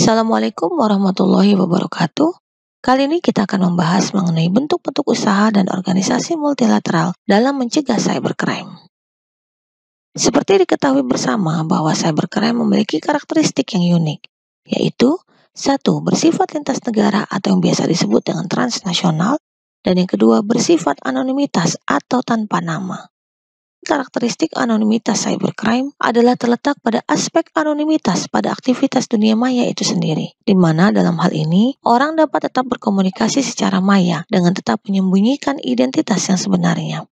Assalamualaikum warahmatullahi wabarakatuh. Kali ini kita akan membahas mengenai bentuk-bentuk usaha dan organisasi multilateral dalam mencegah cybercrime. Seperti diketahui bersama bahwa cybercrime memiliki karakteristik yang unik, yaitu 1. Bersifat lintas negara atau yang biasa disebut dengan transnasional, dan yang kedua bersifat anonimitas atau tanpa nama. Karakteristik anonimitas cybercrime adalah terletak pada aspek anonimitas pada aktivitas dunia maya itu sendiri, di mana dalam hal ini orang dapat tetap berkomunikasi secara maya dengan tetap menyembunyikan identitas yang sebenarnya.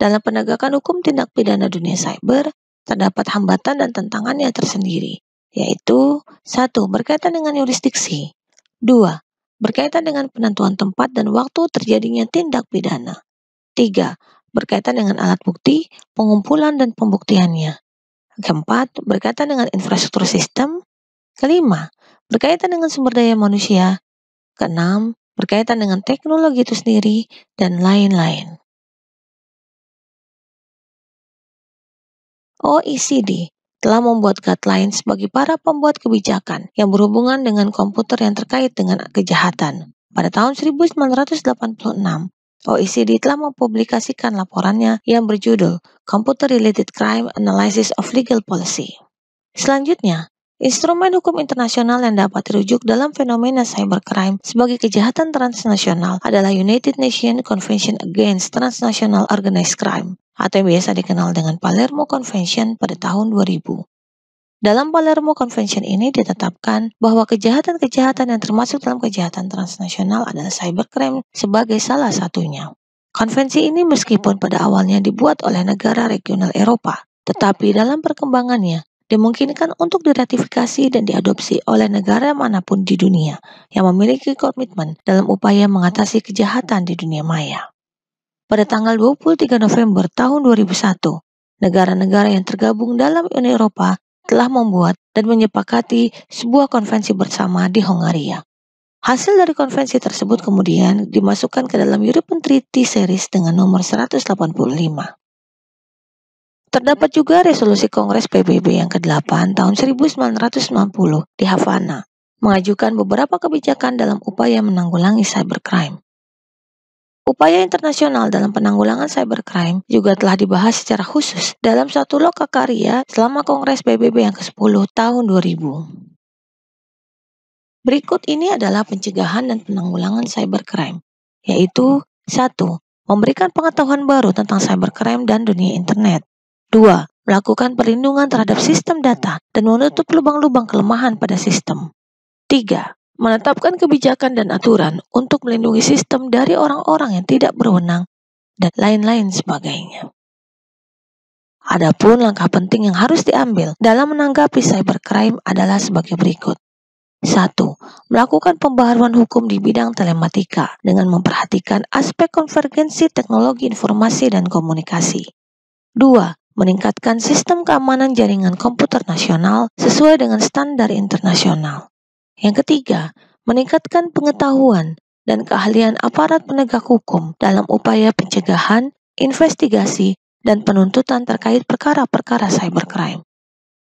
Dalam penegakan hukum tindak pidana dunia cyber, terdapat hambatan dan tantangannya tersendiri, yaitu 1. Berkaitan dengan yurisdiksi, 2. Berkaitan dengan penentuan tempat dan waktu terjadinya tindak pidana, 3. Berkaitan dengan alat bukti, pengumpulan dan pembuktiannya. Keempat, berkaitan dengan infrastruktur sistem. Kelima, berkaitan dengan sumber daya manusia. Keenam, berkaitan dengan teknologi itu sendiri, dan lain-lain. OECD telah membuat guidelines bagi para pembuat kebijakan yang berhubungan dengan komputer yang terkait dengan kejahatan. Pada tahun 1986, OECD telah mempublikasikan laporannya yang berjudul Computer Related Crime Analysis of Legal Policy. Selanjutnya, instrumen hukum internasional yang dapat dirujuk dalam fenomena cybercrime sebagai kejahatan transnasional adalah United Nations Convention Against Transnational Organized Crime, atau yang biasa dikenal dengan Palermo Convention pada tahun 2000. Dalam Palermo Convention ini ditetapkan bahwa kejahatan-kejahatan yang termasuk dalam kejahatan transnasional adalah cybercrime sebagai salah satunya. Konvensi ini meskipun pada awalnya dibuat oleh negara regional Eropa, tetapi dalam perkembangannya dimungkinkan untuk diratifikasi dan diadopsi oleh negara manapun di dunia yang memiliki komitmen dalam upaya mengatasi kejahatan di dunia maya. Pada tanggal 23 November tahun 2001, negara-negara yang tergabung dalam Uni Eropa telah membuat dan menyepakati sebuah konvensi bersama di Hongaria. Hasil dari konvensi tersebut kemudian dimasukkan ke dalam European Treaty Series dengan nomor 185. Terdapat juga resolusi Kongres PBB yang ke-8 tahun 1990 di Havana, mengajukan beberapa kebijakan dalam upaya menanggulangi cybercrime. Upaya internasional dalam penanggulangan cybercrime juga telah dibahas secara khusus dalam satu lokakarya selama Kongres PBB yang ke-10 tahun 2000. Berikut ini adalah pencegahan dan penanggulangan cybercrime, yaitu 1. Memberikan pengetahuan baru tentang cybercrime dan dunia internet. 2. Melakukan perlindungan terhadap sistem data dan menutup lubang-lubang kelemahan pada sistem. 3. Menetapkan kebijakan dan aturan untuk melindungi sistem dari orang-orang yang tidak berwenang, dan lain-lain sebagainya. Adapun langkah penting yang harus diambil dalam menanggapi cybercrime adalah sebagai berikut. 1. Melakukan pembaharuan hukum di bidang telematika dengan memperhatikan aspek konvergensi teknologi informasi dan komunikasi. 2. Meningkatkan sistem keamanan jaringan komputer nasional sesuai dengan standar internasional. Yang ketiga, meningkatkan pengetahuan dan keahlian aparat penegak hukum dalam upaya pencegahan, investigasi, dan penuntutan terkait perkara-perkara cybercrime.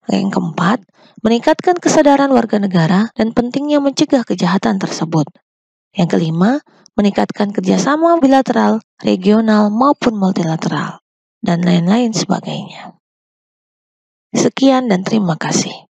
Yang keempat, meningkatkan kesadaran warga negara dan pentingnya mencegah kejahatan tersebut. Yang kelima, meningkatkan kerjasama bilateral, regional, maupun multilateral, dan lain-lain sebagainya. Sekian dan terima kasih.